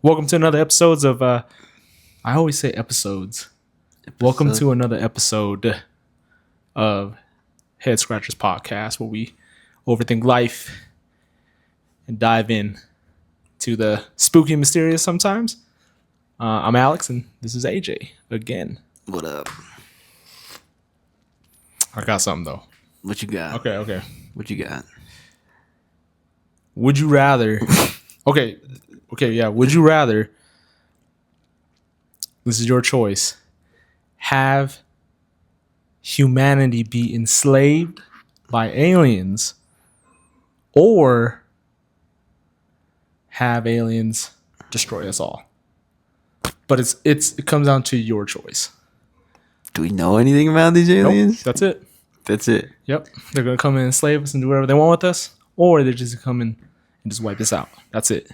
Welcome to another episodes of I always say episodes. Welcome to another episode of Head Scratchers Podcast, where we overthink life and dive in to the spooky and mysterious sometimes. I'm Alex and this is AJ again. What up? I got something though. What you got? Okay. What you got? Would you rather would you rather, this is your choice, have humanity be enslaved by aliens or have aliens destroy us all? But it comes down to your choice. Do we know anything about these aliens? Nope, that's it. That's it. Yep. They're going to come in and enslave us and do whatever they want with us, or they're just going to come in and just wipe us out. That's it.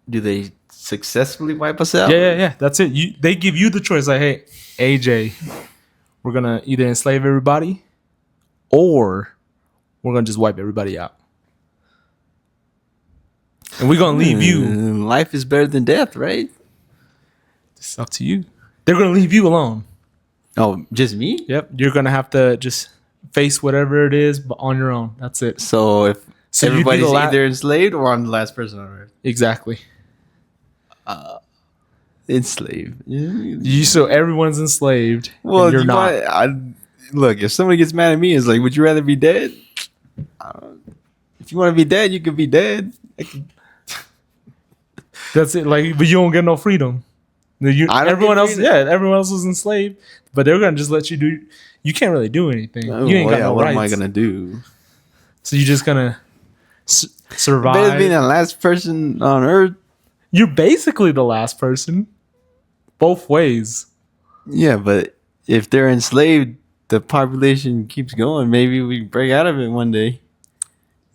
Do they successfully wipe us out? Yeah. That's it. They give you the choice. Like, hey, AJ, we're gonna either enslave everybody, or we're gonna just wipe everybody out, and we're gonna leave you. Life is better than death, right? It's up to you. They're gonna leave you alone. Oh, just me? Yep. You're gonna have to just face whatever it is, but on your own. That's it. So if everybody's either enslaved or I'm the last person on earth. Exactly. Enslaved. So everyone's enslaved. Well, and you're not. Look, if somebody gets mad at me, it's like, would you rather be dead? If you want to be dead, you can be dead. That's it. Like, but you don't get no freedom. Everyone else is enslaved, but they're gonna just let you do. You can't really do anything. You ain't got no what rights. am I gonna do? So you're just gonna survive. Better being the last person on earth. You're basically the last person, both ways. Yeah, but if they're enslaved, the population keeps going. Maybe we break out of it one day.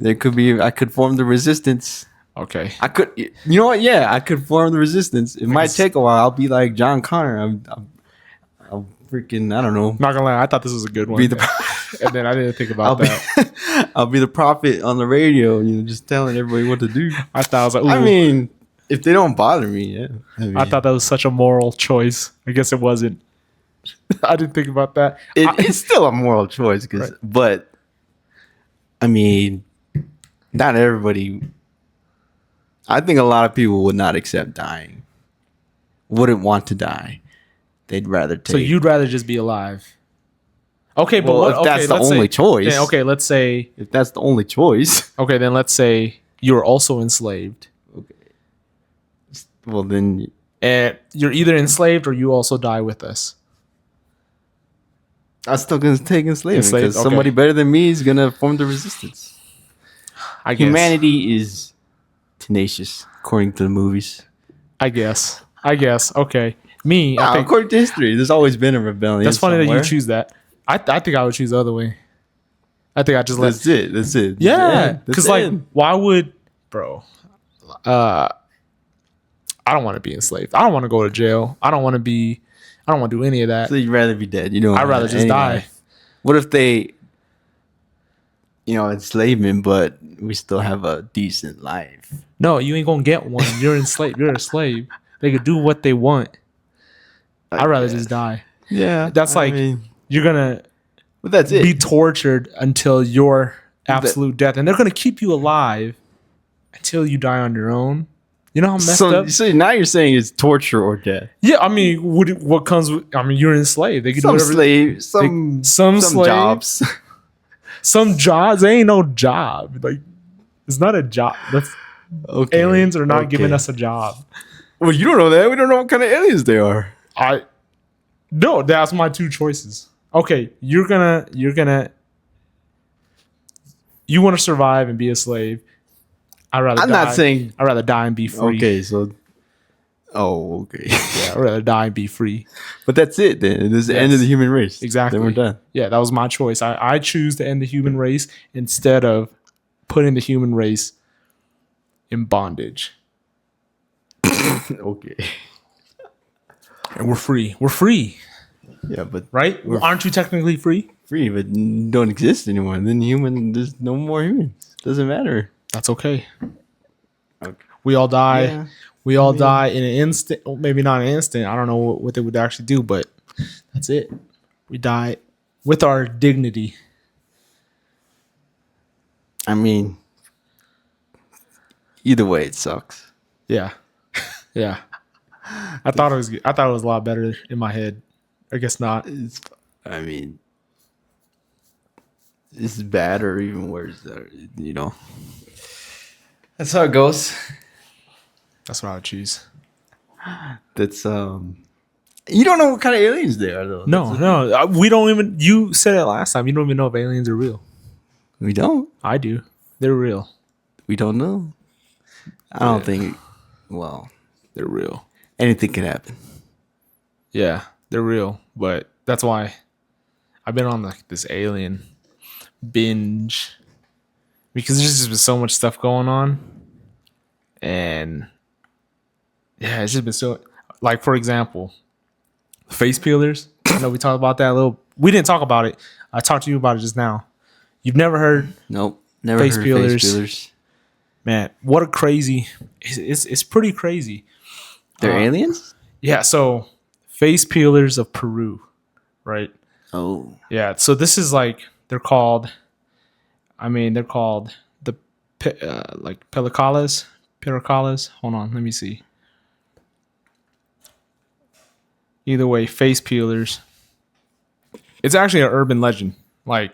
I could form the resistance. Okay. I could. You know what? Yeah, I could form the resistance. It might take a while. I'll be like John Connor. I'll freaking, I don't know. Not gonna lie, I thought this was a good one. And then I didn't think about that. I'll be the prophet on the radio, just telling everybody what to do. I thought I was like, ooh. I mean, if they don't bother me, yeah. I thought that was such a moral choice. I guess it wasn't. I didn't think about that. It's still a moral choice, right. But I mean, not everybody. I think a lot of people would not accept dying. Wouldn't want to die. They'd rather take. So you'd rather just be alive. Okay, but if that's the only choice. Then, okay, let's say if that's the only choice. Okay, then let's say you're also enslaved. Okay. Well, then, and you're either enslaved or you also die with us. I'm still gonna take enslavement because somebody better than me is gonna form the resistance. I guess humanity is tenacious, according to the movies. I guess. Okay. Me, I think, according to history, there's always been a rebellion. That's funny that you choose that. I think I would choose the other way. I think I just That's it. Yeah, because why would, bro? I don't want to be enslaved. I don't want to go to jail. I don't want to do any of that. So you'd rather be dead. I'd rather just die. What if they, enslavement, but we still have a decent life? No, you ain't gonna get one. You're enslaved. You're a slave. They could do what they want. I'd rather just die. Yeah, that's you're gonna. But that's it. Be tortured until your absolute death, and they're gonna keep you alive until you die on your own. You know how messed up. So now you're saying it's torture or death? Yeah, I mean, what comes with? I mean, you're enslaved. They can do whatever. Some jobs. Some jobs. They ain't no job. Like, it's not a job. That's okay. Aliens are not giving us a job. Well, you don't know that. We don't know what kind of aliens they are. No, that's my two choices. Okay, you want to survive and be a slave. I'd rather die and be free. Okay, so. Oh, okay. Yeah, I'd rather die and be free. But that's it then. This is the end of the human race. Exactly. Then we're done. Yeah, that was my choice. I choose to end the human race instead of putting the human race in bondage. Okay. And we're free. We're free. Yeah, but right? Aren't you technically free? Free, but don't exist anymore. Then there's no more humans. Doesn't matter. That's okay. We all die. Yeah. We all die in an instant. Well, maybe not an instant. I don't know what they would actually do, but that's it. We die with our dignity. I mean, either way, it sucks. Yeah. Yeah. I thought it was good. I thought it was a lot better in my head. I guess not. I mean, this is bad or even worse. That's how it goes. That's what I would choose. That's You don't know what kind of aliens they are, though. No. We don't even. You said it last time. You don't even know if aliens are real. We don't. I do. They're real. We don't know. I don't think. Well, they're real. Anything can happen. Yeah, they're real. But that's why I've been on this alien binge, because there's just been so much stuff going on, and yeah, it's just been so. Like, for example, face peelers. I know we talked about that a little. We didn't talk about it. I talked to you about it just now. You've never heard? Nope, never face heard peelers. Face peelers. Man, what a crazy! It's pretty crazy. They're aliens? Yeah. So, face peelers of Peru, right? Oh, yeah. So this is like they're called the like Pelicalas. Hold on, let me see. Either way, face peelers. It's actually an urban legend. Like,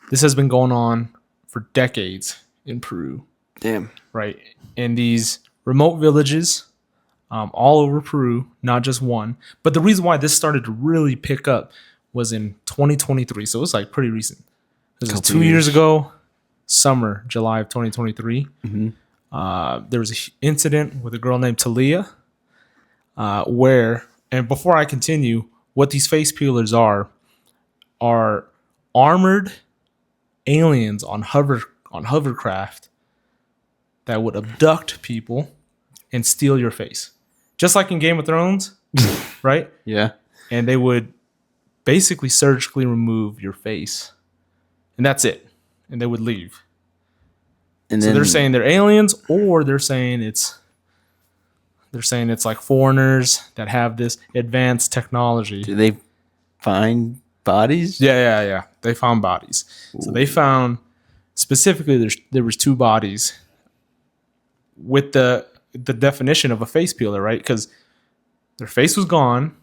this has been going on for decades in Peru. Damn. Right. In these remote villages, all over Peru, not just one. But the reason why this started to really pick up was in 2023. So it was like pretty recent. This was 2 years ago, summer, July of 2023. Mm-hmm. There was an incident with a girl named Talia, where, and before I continue, what these face peelers are armored aliens on hovercraft that would abduct people and steal your face. Just like in Game of Thrones, right? Yeah. And they would basically surgically remove your face. And that's it. And they would leave. And so they're saying they're aliens, or they're saying it's like foreigners that have this advanced technology. Do they find bodies? Yeah. They found bodies. Ooh. So they found, specifically, there was 2 bodies with the definition of a face peeler, right? Because their face was gone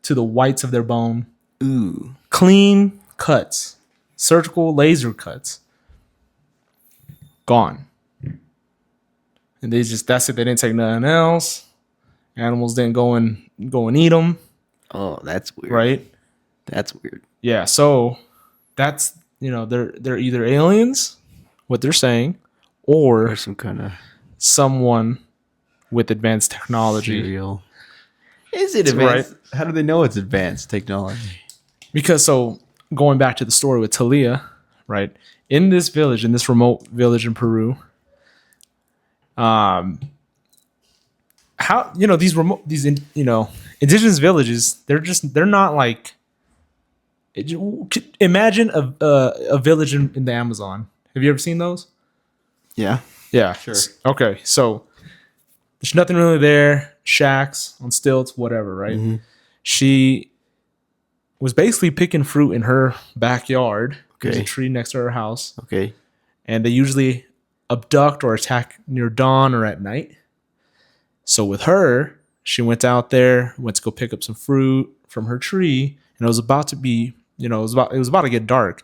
to the whites of their bone. Ooh. Clean cuts, surgical laser cuts, gone. And that's it. They didn't take nothing else. Animals didn't go and eat them. Oh, that's weird. Right? That's weird. Yeah. So that's, they're either aliens, what they're saying, or some kind of someone with advanced technology. Serial. Is it advanced? Right? How do they know it's advanced technology? Because, so going back to the story with Talia, right? In this remote village in Peru, how these indigenous villages, they're not like, imagine a village in the Amazon. Have you ever seen those? Yeah. Sure. Okay, so there's nothing really there. Shacks on stilts, whatever, right? Mm-hmm. She was basically picking fruit in her backyard. Okay. There's a tree next to her house. Okay. And they usually abduct or attack near dawn or at night. So with her, she went out there, went to go pick up some fruit from her tree, and it was about to be, it was about to get dark,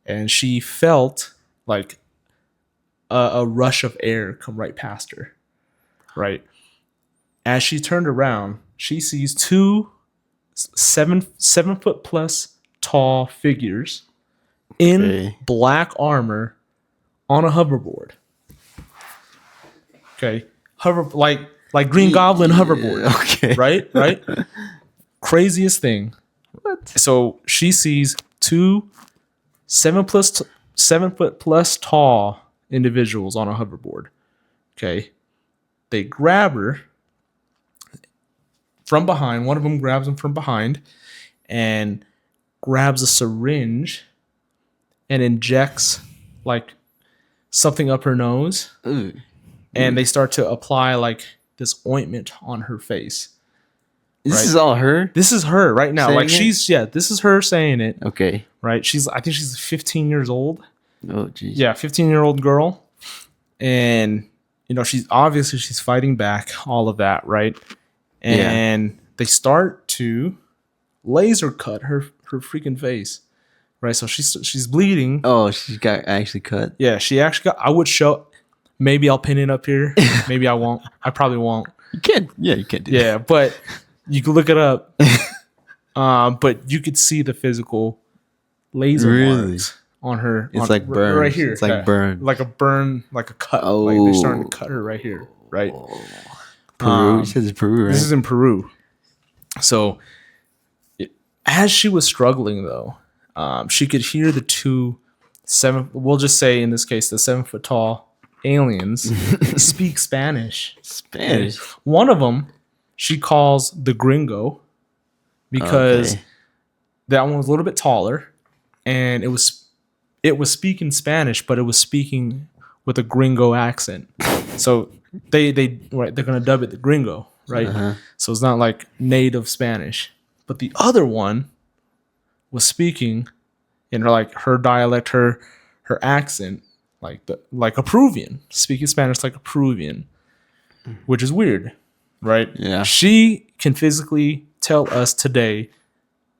and she felt like a rush of air come right past her. Right. As she turned around, she sees 2 7 foot plus tall figures in black armor on a hoverboard. Okay. Like Green Goblin hoverboard. Okay. Right? Craziest thing. What? So she sees 2 7 foot plus tall individuals on a hoverboard. Okay. They grab her from behind. One of them grabs him from behind and grabs a syringe and injects like something up her nose. Ooh. and they start to apply like this ointment on her face. This is all her? This is her right now. Saying Like this is her saying it. Okay. Right? I think she's 15 years old. Oh, geez. Yeah, 15-year-old girl. And, she's fighting back, all of that, right? And they start to laser cut her freaking face. Right? So she's bleeding. Oh, she got actually cut. Yeah, she actually got, I would show, maybe I'll pin it up here. Maybe I won't. I probably won't. You can. Yeah, you can do that. Yeah, but you can look it up. But you could see the physical laser marks on her. It's like burn right here. It's like burn. Like a burn, like a cut. Oh. Like they're starting to cut her right here. Right. Peru. You said it's Peru, right? This is in Peru. So as she was struggling though, she could hear the we'll just say in this case, the 7-foot tall aliens speak Spanish. Spanish. One of them she calls the gringo because that one was a little bit taller and it was speaking Spanish, but it was speaking with a gringo accent. So they're gonna dub it the gringo, right? Uh-huh. So it's not like native Spanish. But the other one was speaking in her dialect, her accent, like a Peruvian, speaking Spanish like a Peruvian, which is weird, right? Yeah. She can physically tell us today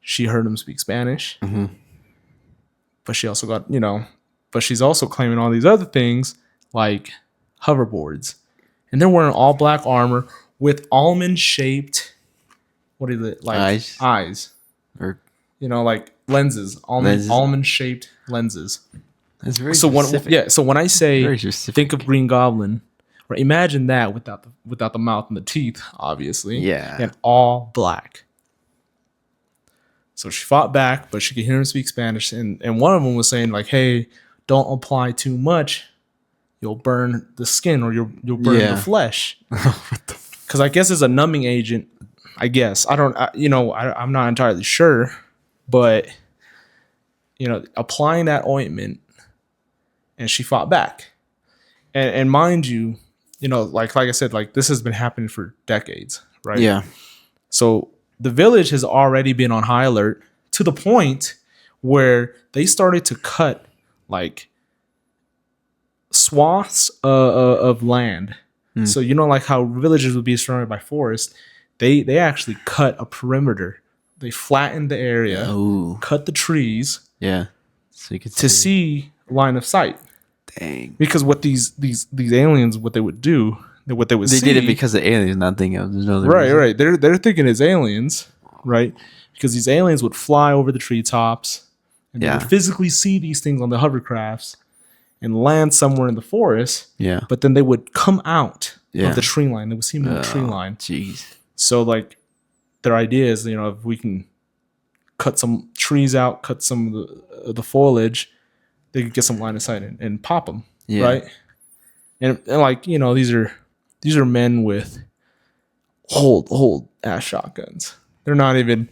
she heard him speak Spanish, but she also got, but she's also claiming all these other things like hoverboards, and they're wearing all black armor with almond-shaped, what is it, like eyes, or like lenses, almond-shaped lenses. That's very specific. So when I say think of Green Goblin, right, imagine that without the mouth and the teeth, obviously, and all black. So she fought back, but she could hear him speak Spanish, and one of them was saying like, "Hey, don't apply too much. You'll burn the skin, or you'll burn the flesh." Because I guess it's a numbing agent. I guess I'm not entirely sure, but applying that ointment, and she fought back, and mind you, like I said, like this has been happening for decades, right? Yeah. So the village has already been on high alert to the point where they started to cut like swaths of land. So like how villages would be surrounded by forest, they actually cut a perimeter. They flattened the area, cut the trees, so you could see line of sight. Dang. Because what these aliens, what they would do, what they would see, did it because of aliens, not thinking of there's no other right, reason. Right. They're thinking it's aliens, right? Because these aliens would fly over the treetops, and they would physically see these things on the hovercrafts and land somewhere in the forest. Yeah. But then they would come out of the tree line. They would see them in the tree line. Jeez. So like their idea is, if we can cut some trees out, cut some of the foliage, they could get some line of sight and pop them, right? And like these are men with old ass shotguns. They're not even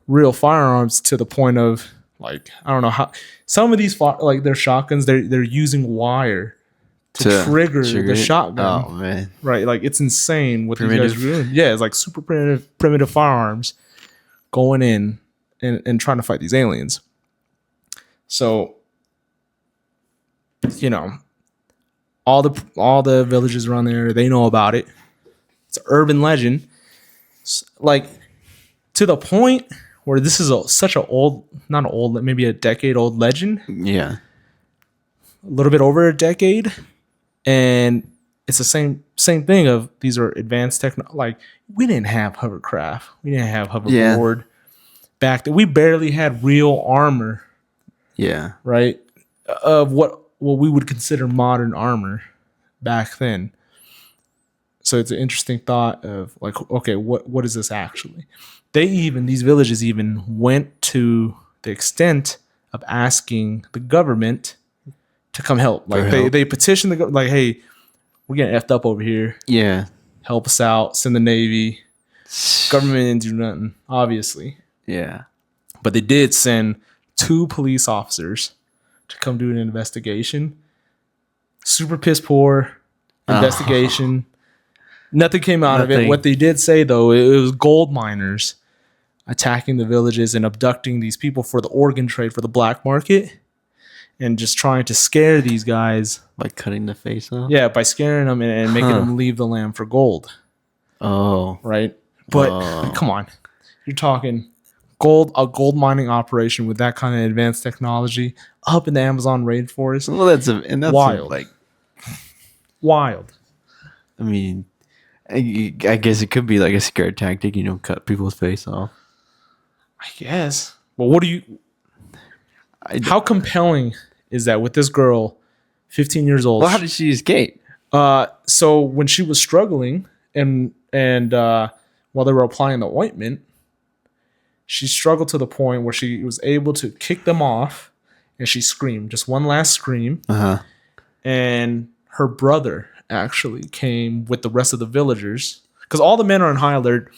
real firearms to the point of like I don't know how some of these like their shotguns they're using wire to trigger the shotgun. Oh man, right? Like it's insane what these guys are doing. Yeah, it's like super primitive firearms going in and trying to fight these aliens. So all the villages around there, they know about it. It's an urban legend, like to the point where this is such an old, not old, maybe a decade old legend. Yeah, a little bit over a decade, and it's the same thing of these are advanced technology. Like we didn't have hovercraft, we didn't have hoverboard back then. We barely had real armor. Yeah, right. Of what we would consider modern armor back then. So it's an interesting thought of like, okay, what is this actually? These villages even went to the extent of asking the government to come help. Like they petitioned the government, like, hey, we're getting effed up over here. Yeah. Help us out, send the Navy. Government didn't do nothing, obviously. Yeah. But they did send 2 police officers to come do an investigation. Super piss poor. investigation. Nothing came out of it. Nothing. What they did say, though, it was gold miners attacking the villages and abducting these people for the organ trade for the black market and just trying to scare these guys. By cutting the face off? Yeah, by scaring them and making them leave the land for gold. Oh. Right? But come on. You're talking a gold mining operation with that kind of advanced technology up in the Amazon rainforest. Well, that's wild. Wild. I mean, I guess it could be like a scare tactic, cut people's face off. I guess. But what do you... How compelling is that with this girl, 15 years old? Well, how did she escape? So when she was struggling and while they were applying the ointment, she struggled to the point where she was able to kick them off, and she screamed, just one last scream. And her brother actually came with the rest of the villagers, because all the men are in high alert.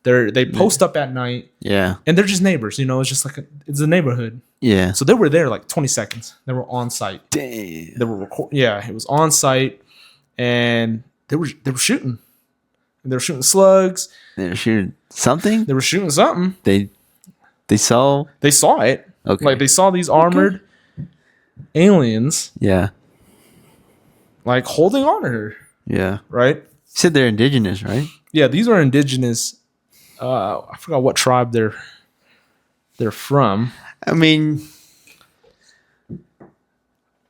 They post up at night. Yeah. And they're just neighbors, it's just like it's a neighborhood. Yeah. So they were there like 20 seconds. They were on site. Damn. They were it was on site, and they were shooting. And they were shooting slugs. They were shooting something? They were shooting something. They saw it. Okay. Like they saw these armored aliens. Yeah. Like holding on to her. Yeah. Right? You said they're indigenous, right? Yeah, these are indigenous. I forgot what tribe they're from. I mean,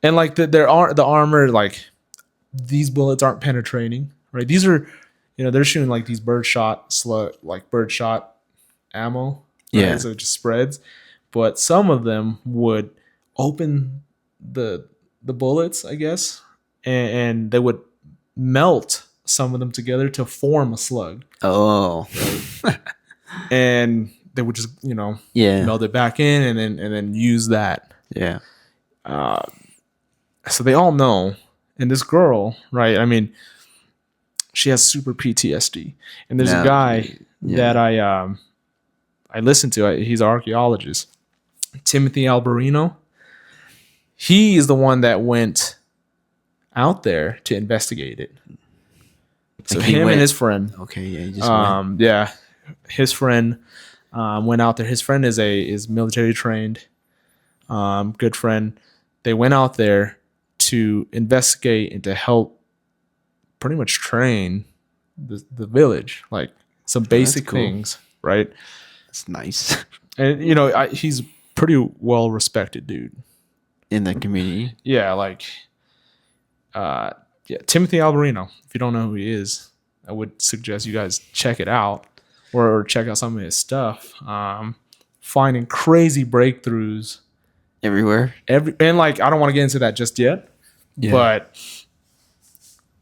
and like the armor, like these bullets aren't penetrating, right? These are, they're shooting like these birdshot ammo. Right? Yeah. So it just spreads, but some of them would open the bullets, I guess, and they would melt some of them together to form a slug. Oh. And they would just, melt it back in and then use that. Yeah. So they all know. And this girl, right? I mean, she has super PTSD. And there's a guy that I listened to. He's an archaeologist, Timothy Alberino. He is the one that went out there to investigate it. So him and his friend. Okay, yeah, he just went. Yeah, his friend went out there. His friend is military trained, good friend. They went out there to investigate and to help pretty much train the village, like some basic things, right? That's nice. And he's pretty well respected dude in the community. Yeah, like Timothy Alberino. If you don't know who he is, I would suggest you guys check it out or check out some of his stuff. Finding crazy breakthroughs everywhere. And like I don't want to get into that just yet, but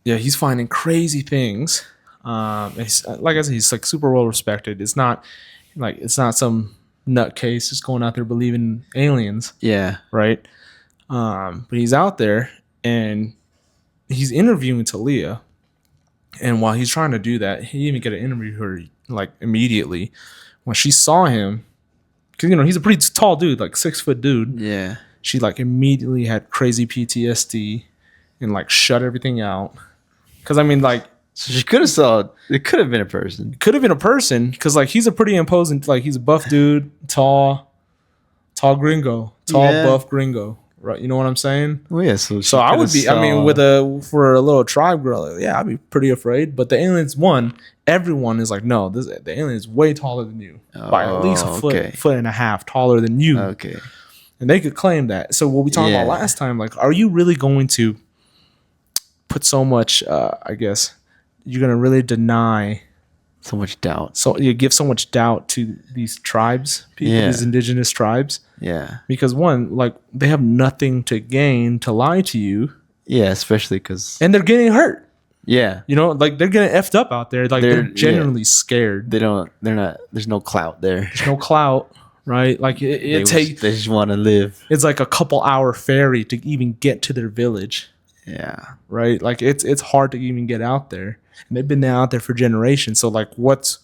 yeah, he's finding crazy things. He's, like I said, he's like super well respected. It's not some nutcase just going out there believing in aliens. Yeah, right. But he's out there and he's interviewing Talia, and while he's trying to do that, he even got to interview her like immediately when she saw him, because he's a pretty tall dude, like 6 foot dude. Yeah, she like immediately had crazy PTSD and like shut everything out. Because I mean, like, so she could have saw it. Could have been a person. Could have been a person because like he's a pretty imposing, like he's a buff dude, tall gringo, buff gringo. Right, you know what I'm saying? Oh yeah, so I would be. I mean, for a little tribe girl, I'd be pretty afraid. But the aliens, everyone is like, no, the alien is way taller than you by at least a foot and a half taller than you. Okay, and they could claim that. So what we talked about last time, like, are you really going to put so much? I guess you're gonna really deny so much doubt. So you give so much doubt to these tribes, these indigenous tribes. Yeah. Because one, like they have nothing to gain to lie to you. Yeah, especially because... And they're getting hurt. Yeah. Like they're getting effed up out there. Like they're genuinely scared. They're not, there's no clout there. There's no clout, right? Like it takes... They just want to live. It's like a couple hour ferry to even get to their village. Yeah. Right? Like it's hard to even get out there. And they've been out there for generations. So like what's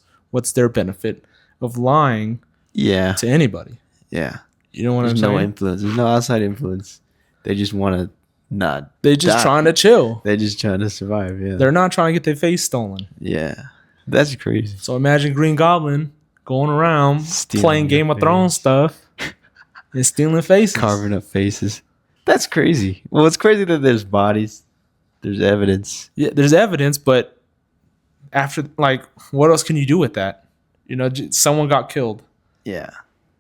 their benefit of lying to anybody? Yeah. You know what I'm saying? There's no influence. There's no outside influence. They just want to not. They just trying to chill. They're just trying to survive. Yeah. They're not trying to get their face stolen. Yeah. That's crazy. So imagine Green Goblin going around playing Game of Thrones stuff and stealing faces. Carving up faces. That's crazy. Well, it's crazy that there's bodies. There's evidence. Yeah, there's evidence, but after, like, what else can you do with that? You know, someone got killed. Yeah.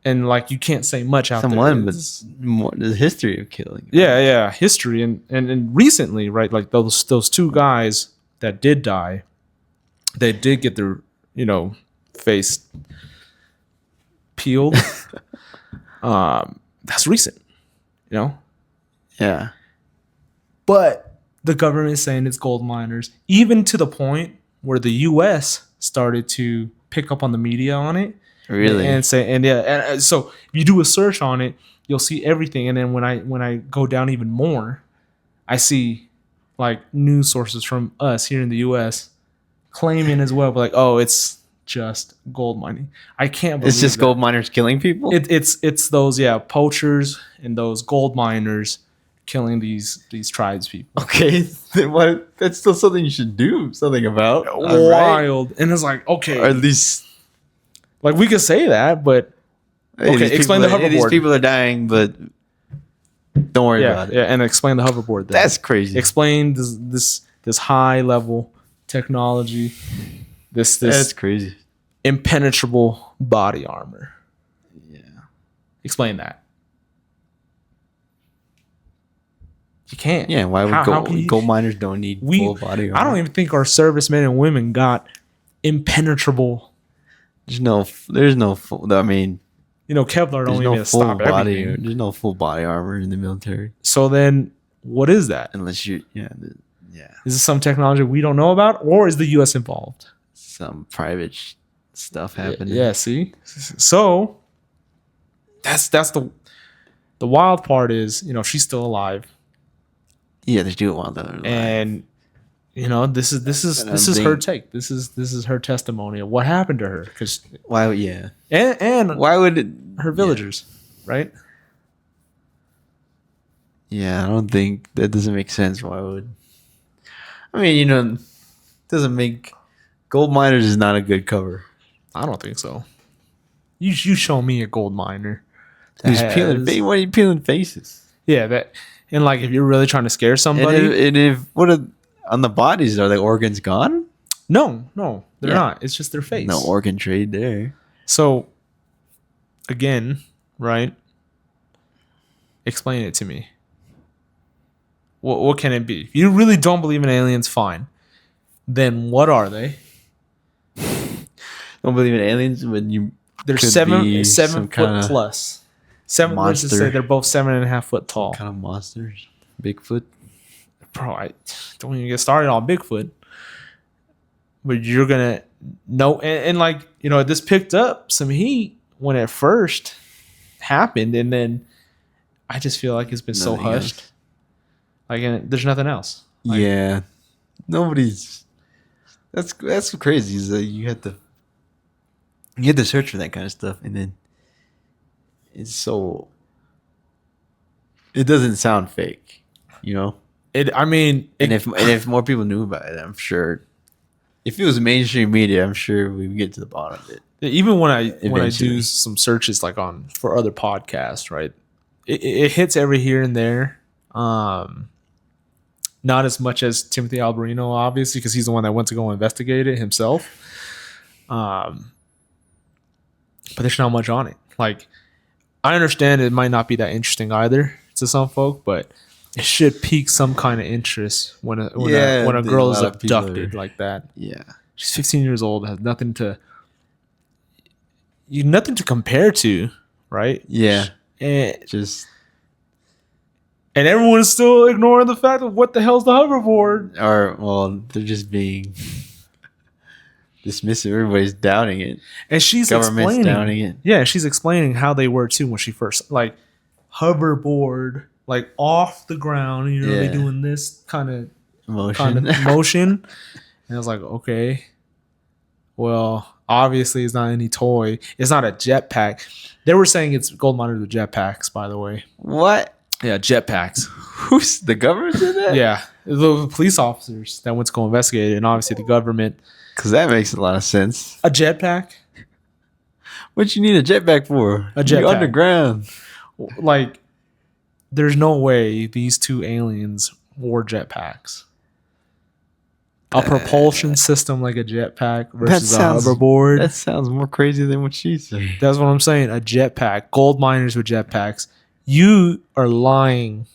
And, like, you can't say much out there. But the history of killing. Yeah, history. And recently, right, like those two guys that did die, they did get their, face peeled. That's recent, Yeah. But the government is saying it's gold miners, even to the point where the U.S. started to pick up on the media on it. Really? And so if you do a search on it, you'll see everything. And then when I go down even more, I see like news sources from us here in the U.S. claiming as well, but like, oh, it's just gold mining. I can't believe it's just gold miners killing people. It's those poachers and those gold miners killing these tribes people. Okay, then what? That's still something you should do something about. Wild, right? And it's like, okay, or at least like we could say that, but okay, explain the hoverboard. These people are dying, but don't worry about it. Yeah, and explain the hoverboard. Then. That's crazy. Explain this high level technology. This that's crazy. Impenetrable body armor. Yeah. Explain that. You can't. Yeah, why would gold miners don't need full body armor? I don't even think our servicemen and women got impenetrable. There's no full. I mean, Kevlar don't even stop everything. There's no full body armor in the military. So then, what is that? Unless you, Is this some technology we don't know about, or is the U.S. involved? Some private stuff happening. Yeah. See, so that's the wild part is she's still alive. Yeah, they do it while they're alive. And this is her take. This is her testimony of what happened to her. Because why? Yeah, and why would her villagers, right? Yeah, I don't think that doesn't make sense. Why would? I mean, it doesn't make. Gold miners is not a good cover. I don't think so. You show me a gold miner. Who's peeling? Why are you peeling faces? Yeah, that. And like, if you're really trying to scare somebody, and if on the bodies, are the organs gone? No, they're not. It's just their face. No organ trade there. So, again, right? Explain it to me. What can it be? If you really don't believe in aliens, fine. Then what are they? Don't believe in aliens when you. They're 7 foot plus. 7. Let's just say they're both 7.5 foot tall. What kind of monsters? Bigfoot. Bro, I don't even get started on Bigfoot. But you're gonna know, and like this picked up some heat when it first happened, and then I just feel like it's been so hushed. Like, and there's nothing else. Like, yeah, nobody's. That's crazy. Is that you had to search for that kind of stuff, and then it's so. It doesn't sound fake, It. I mean, and if more people knew about it, I'm sure. If it was mainstream media, I'm sure we would get to the bottom of it. Even when I do some searches like for other podcasts, right? It hits every here and there. Not as much as Timothy Alberino, obviously, because he's the one that went to go investigate it himself. But there's not much on it. Like, I understand it might not be that interesting either to some folk, but it should pique some kind of interest when a girl is abducted like that. Yeah, she's 15 years old, has nothing to compare to, right? Yeah, and everyone's still ignoring the fact of what the hell's the hoverboard. Or they're just being dismissive. Everybody's doubting it, and she's government's doubting it. Yeah, she's explaining how they were too when she first hoverboard. Like off the ground, they're doing this kind of motion. And I was like, okay, well, obviously it's not any toy. It's not a jetpack. They were saying it's gold miners with jetpacks, by the way. What? Yeah, jetpacks. Who's the government did that? Yeah, the police officers that went to go investigate it, and obviously the government. Because that makes a lot of sense. A jetpack. What you need a jetpack for? A jetpack. You're underground. Like, there's no way these two aliens wore jetpacks. A propulsion system like a jetpack versus a hoverboard. That sounds more crazy than what she said. That's what I'm saying. A jetpack. Gold miners with jetpacks. You are lying.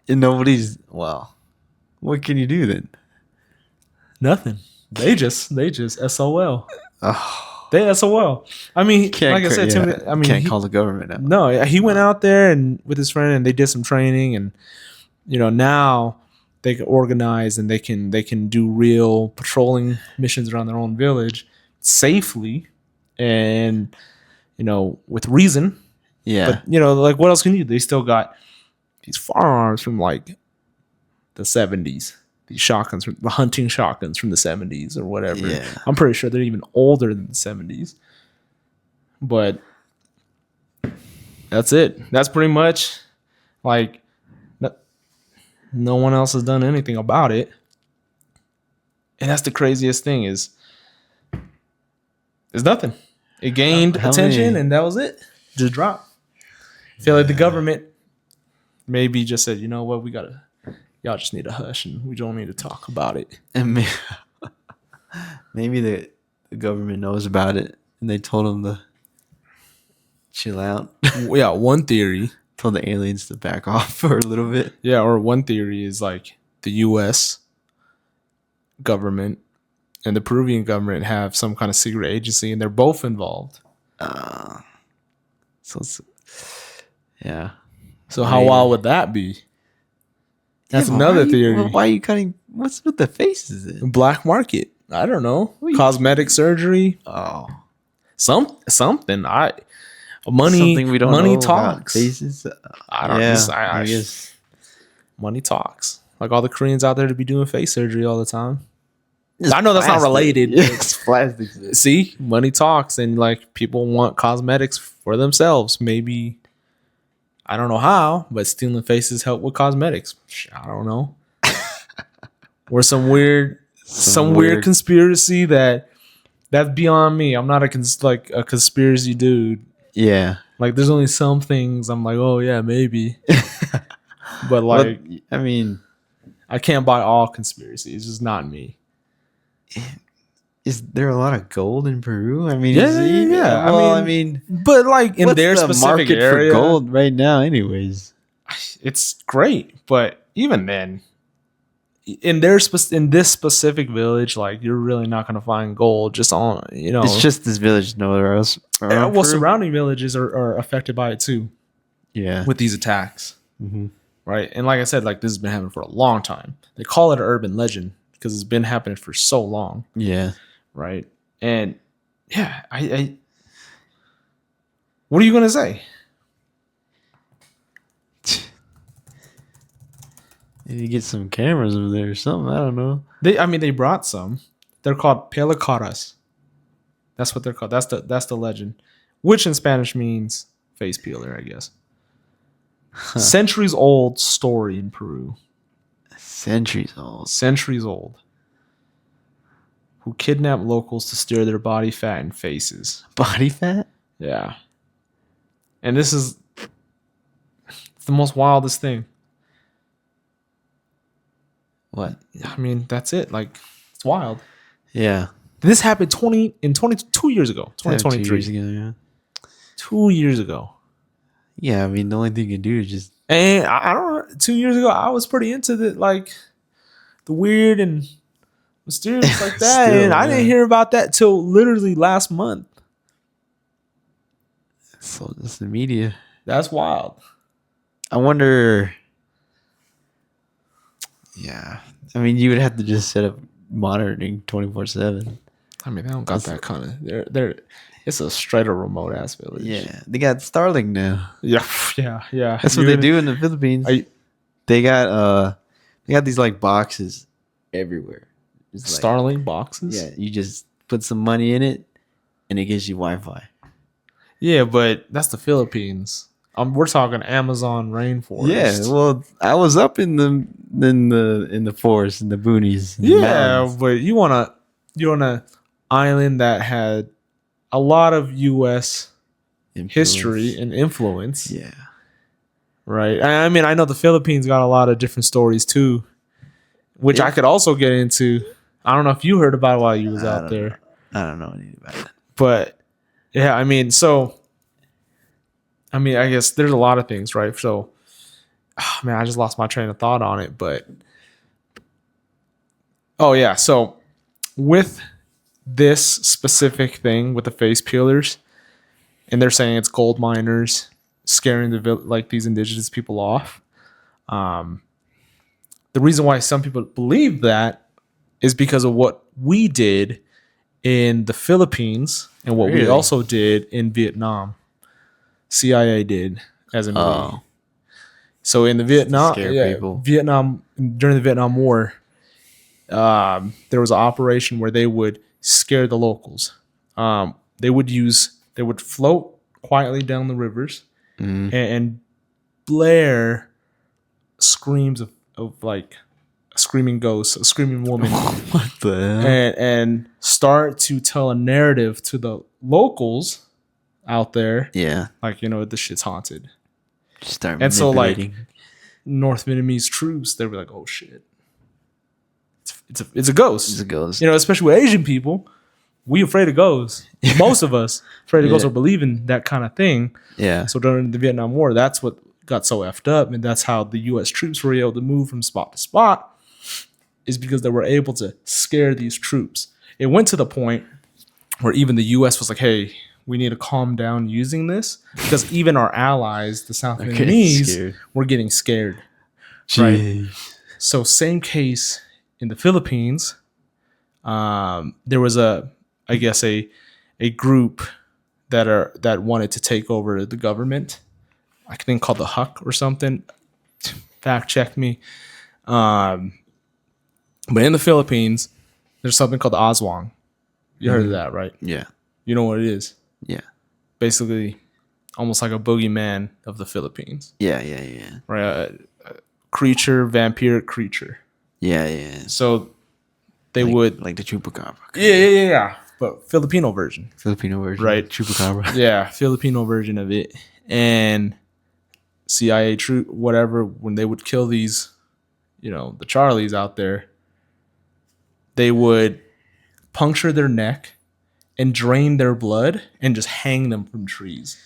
And nobody's... Well, what can you do then? Nothing. They just SOL. Oh, They SOL. I mean, like I said, Tim, I mean, can't call the government out. No, he went out there and with his friend, and they did some training, and now they can organize and they can do real patrolling missions around their own village safely, and with reason. Yeah. But like, what else can you do? They still got these firearms from like the 70s. These shotguns, the hunting shotguns from the 70s or whatever. Yeah. I'm pretty sure they're even older than the 70s. But that's it. That's pretty much like no one else has done anything about it. And that's the craziest thing is there's nothing. It gained attention and that was it. Just dropped. I feel like the government maybe just said, you know what, y'all just need to hush and we don't need to talk about it. And maybe the government knows about it and they told them to chill out. Yeah, one theory. Told the aliens to back off for a little bit. Yeah, or one theory is like the U.S. government and the Peruvian government have some kind of secret agency and they're both involved. Yeah. So how wild would that be? That's another theory. Why are you cutting? What's with the faces? Black market. I don't know. Cosmetic surgery. Oh, something. Money. Something we don't money know talks. Faces. I don't know. I guess money talks. Like all the Koreans out there to be doing face surgery all the time. I know that's not related. It's plastic. See, money talks, and like people want cosmetics for themselves. Maybe. I don't know how, but stealing faces help with cosmetics. I don't know. Or some weird conspiracy that's beyond me. I'm not a conspiracy dude. Yeah. Like there's only some things I'm like, oh yeah, maybe. But like, I mean, I can't buy all conspiracy. It's just not me. Is there a lot of gold in Peru? I mean, yeah. Well, I mean, but like in their specific market area, for gold right now, anyways, it's great. But even then, in this specific village, like you're really not going to find gold just on It's just this village, nowhere else. Well, surrounding villages are affected by it too. Yeah, with these attacks, right? And like I said, like this has been happening for a long time. They call it an urban legend because it's been happening for so long. Yeah. Right. And yeah, I what are you gonna say? Maybe you get some cameras over there or something. I don't know. They brought some. They're called pelicaras. That's what they're called. That's the legend, which in Spanish means face peeler, I guess. Huh. Centuries old story in Peru. Centuries old. Who kidnap locals to steal their body fat and faces. Body fat? Yeah. And this is the most wildest thing. What? I mean, that's it. Like, it's wild. Yeah. This happened 22 years ago. 2023. 2 years ago, yeah. 2 years ago. Yeah, I mean, the only thing you do is just... And I don't know, 2 years ago, I was pretty into the weird and mysterious like that. Still, and I didn't hear about that till literally last month. So that's the media. That's wild. I wonder... Yeah. I mean, you would have to just set up monitoring 24/7. I mean, they don't got that kind of... They're it's a straight up remote ass village. Yeah. They got Starlink now. Yeah. That's what they do in the Philippines. They got these like boxes everywhere. It's Starlink boxes? Yeah. You just put some money in it and it gives you Wi-Fi. Yeah, but that's the Philippines. We're talking Amazon rainforest. Yeah, well, I was up in the forest, in the boonies. In the Yeah, mountains. but you're on a island that had a lot of U.S. history and influence. Yeah. Right. I mean, I know the Philippines got a lot of different stories too, which I could also get into. I don't know if you heard about it while you was out there. I don't know anything about it. But yeah, I mean, I guess there's a lot of things, right? So, man, I just lost my train of thought on it. But oh yeah, so with this specific thing with the face peelers, and they're saying it's gold miners scaring these indigenous people off. The reason why some people believe that is because of what we did in the Philippines and what we also did in Vietnam. CIA did as in we. So in the Vietnam during the Vietnam War, there was an operation where they would scare the locals. They would float quietly down the rivers and blare screams of like a screaming ghost, a screaming woman. What the hell? And start to tell a narrative to the locals out there. Yeah. Like, this shit's haunted. Start and so like North Vietnamese troops, they were like, oh shit. It's a ghost. It's a ghost. Especially with Asian people, we afraid of ghosts. Most of us afraid of ghosts or believe in that kind of thing. Yeah. So during the Vietnam War, that's what got so effed up, and that's how the U.S. troops were able to move from spot to spot, is because they were able to scare these troops. It went to the point where even the U.S. was like, hey, we need to calm down using this, because even our allies, the South Vietnamese, were getting scared. Right? So same case in the Philippines. There was a group that wanted to take over the government. I think called the Huck or something. Fact check me. But in the Philippines, there's something called the ASWANG. You heard of that, right? Yeah. You know what it is? Yeah. Basically, almost like a boogeyman of the Philippines. Yeah. Right? A vampiric creature. Yeah. So they would... Like the Chupacabra. Yeah. But Filipino version. Right. Chupacabra. Yeah, Filipino version of it. And CIA troop, whatever, when they would kill these, the Charlies out there, they would puncture their neck and drain their blood and just hang them from trees.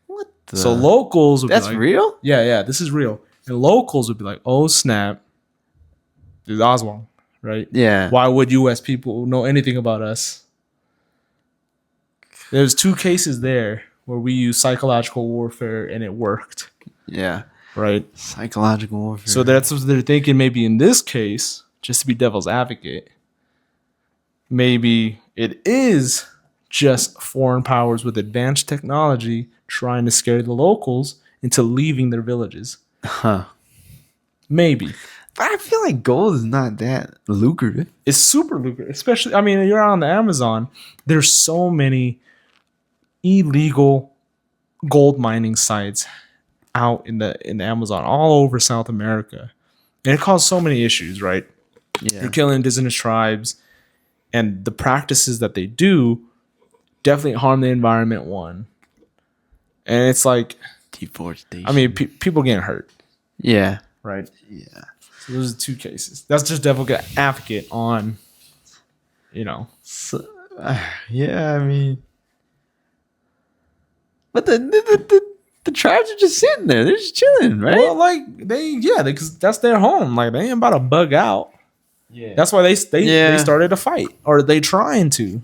What the? So locals would That's be like... real? Yeah, this is real. And locals would be like, oh, snap. This is Oswald, right? Yeah. Why would U.S. people know anything about us? There's 2 cases there where we used psychological warfare and it worked. Yeah. Right? Psychological warfare. So that's what they're thinking. Maybe in this case, just to be devil's advocate, maybe it is just foreign powers with advanced technology trying to scare the locals into leaving their villages. Huh. Maybe. But I feel like gold is not that lucrative. It's super lucrative. Especially, you're on the Amazon. There's so many illegal gold mining sites out in the Amazon all over South America, and it caused so many issues. Right? Yeah. You're killing indigenous tribes, and the practices that they do definitely harm the environment. One, and it's like deforestation. People getting hurt. Yeah. Right. Yeah. So those are 2 cases. That's just devil's advocate on. So, yeah. But the tribes are just sitting there. They're just chilling, right? Well, because that's their home. Like, they ain't about to bug out. Yeah. That's why they started a fight, or they trying to.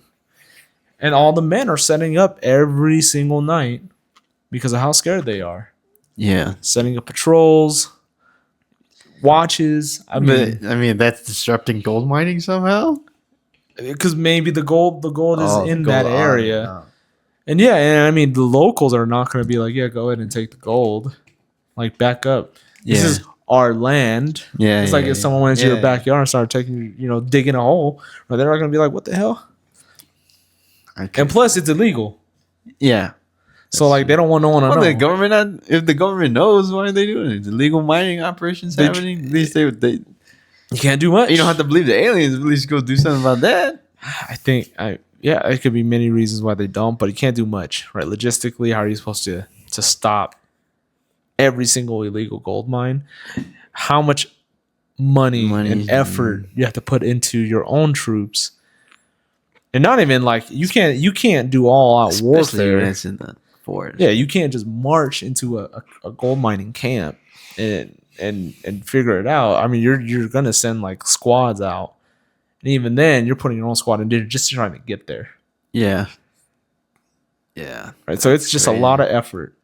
And all the men are setting up every single night because of how scared they are. Yeah. Setting up patrols, watches. That's disrupting gold mining somehow? Because maybe the gold is in that area. And the locals are not going to be like, yeah, go ahead and take the gold. Like, back up. This is our land. Yeah. It's like if someone went into your backyard and started digging a hole, or they're not going to be like, what the hell? And plus, it's illegal. Yeah. So like they don't want no one to know. The government, if the government knows, why are they doing it? Illegal mining operations happening. At least they you can't do much. You don't have to believe the aliens. At least go do something about that. I think it could be many reasons why they don't, but you can't do much, right? Logistically, how are you supposed to stop every single illegal gold mine? How much money and effort you have to put into your own troops, and not even like you can't do all out warfare. When it's in the forest. Yeah, you can't just march into a gold mining camp and figure it out. I mean, you're gonna send like squads out, and even then, you're putting your own squad in there just trying to get there. Yeah. Right. So it's just crazy. A lot of effort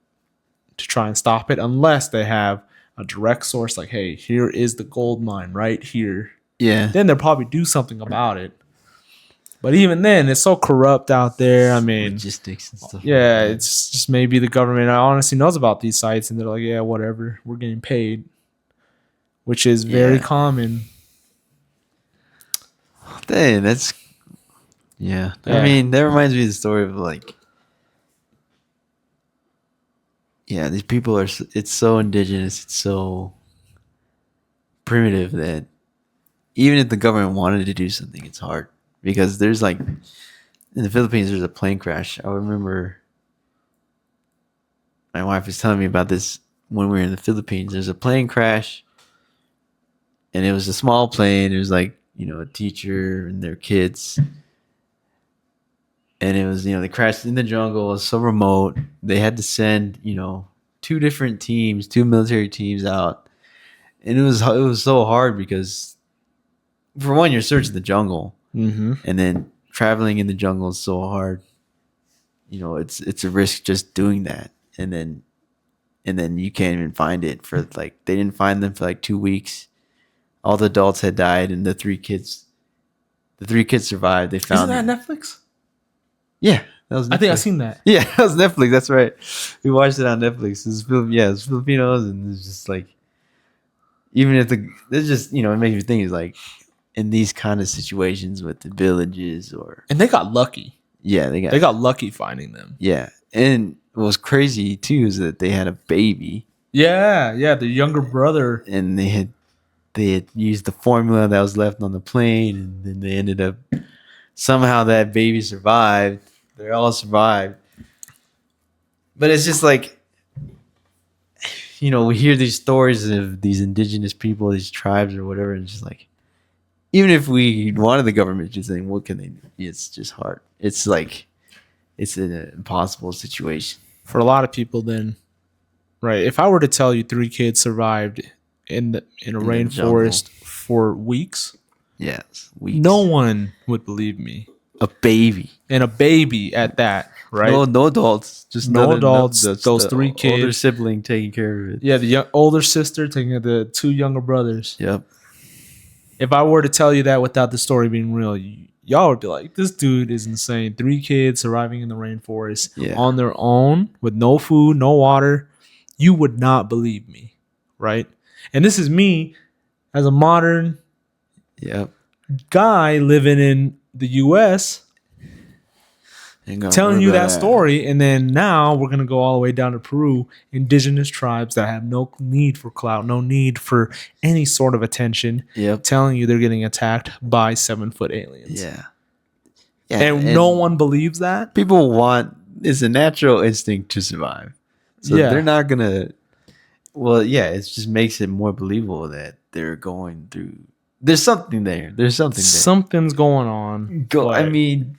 to try and stop it, unless they have a direct source. Like, hey, here is the gold mine right here. Yeah. Then they'll probably do something about it. But even then, it's so corrupt out there. I mean, logistics and stuff. Yeah, like it's just maybe the government honestly knows about these sites, and they're like, yeah, whatever, we're getting paid, which is very common. Dang, that's I mean, that reminds me of the story of like, these people are. It's so indigenous. It's so primitive that even if the government wanted to do something, it's hard. Because there's like, in the Philippines, there's a plane crash. I remember my wife was telling me about this when we were in the Philippines. There's a plane crash, and it was a small plane. It was like, a teacher and their kids. And it was, they crashed in the jungle. It was so remote. They had to send, 2 different teams, 2 military teams out. And it was so hard because, for one, you're searching the jungle. Mm-hmm. And then traveling in the jungle is so hard. It's a risk just doing that. And then you can't even find it for like, they didn't find them for like 2 weeks. All the adults had died, and the 3 kids survived. They found. Isn't that Netflix? Yeah, that was Netflix. I think I've seen that. Yeah, that was Netflix. That's right. We watched it on Netflix. It's Filipinos, and it's just like, even if it's just, it makes me think, it's like, in these kind of situations with the villages and they got lucky. Yeah, they got lucky finding them. Yeah, and what was crazy too is that they had a baby. Yeah, the younger brother, and they had used the formula that was left on the plane, and then they ended up somehow that baby survived. They all survived, but it's just like, we hear these stories of these indigenous people, these tribes or whatever, and it's just like, even if we wanted the government to think, what can they do? It's just hard. It's like, it's an impossible situation. For a lot of people then, right? If I were to tell you 3 kids survived in a rainforest for weeks, weeks, no one would believe me. A baby. And a baby at that, right? No adults. Just no adults. Those 3 kids. Older sibling taking care of it. Yeah, the older sister taking care of the 2 younger brothers. Yep. If I were to tell you that without the story being real, y'all would be like, this dude is insane. 3 kids surviving in the rainforest on their own with no food, no water. You would not believe me, right? And this is me as a modern guy living in the U.S. telling you that story, and then now we're gonna go all the way down to Peru, indigenous tribes that have no need for clout, no need for any sort of attention, telling you they're getting attacked by 7-foot aliens. And no one believes that. People it's a natural instinct to survive, so they're not gonna. Well, it just makes it more believable that they're going through. There's something there. Something's going on. I mean,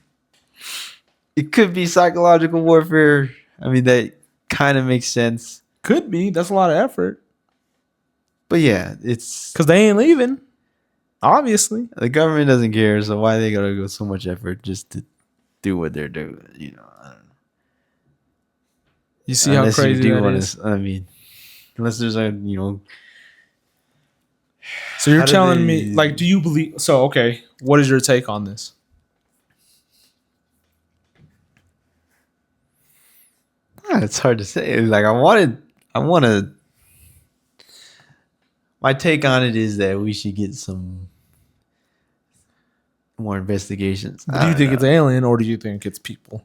it could be psychological warfare. I mean, that kind of makes sense. Could be. That's a lot of effort. But it's because they ain't leaving. Obviously, the government doesn't care. So why they gotta go so much effort just to do what they're doing? I don't know. You see how crazy that is? I mean, unless there's a So you're telling me, like, do you believe? So okay, what is your take on this? It's hard to say. Like, I want to. My take on it is that we should get some more investigations. Do you think it's alien, or do you think it's people?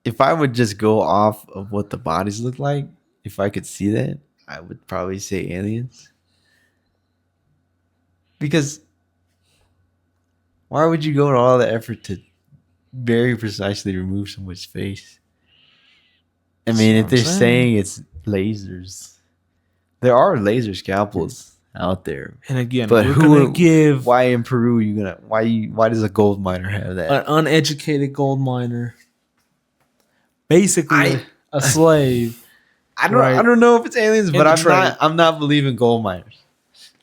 if I would just go off of what the bodies look like, if I could see that, I would probably say aliens. Because why would you go to all the effort to very precisely remove someone's face? I mean, if they're saying it's lasers, there are laser scalpels out there. And again, but why in Peru why does a gold miner have that? An uneducated gold miner, basically a slave. I don't know if it's aliens, but I'm not believing gold miners.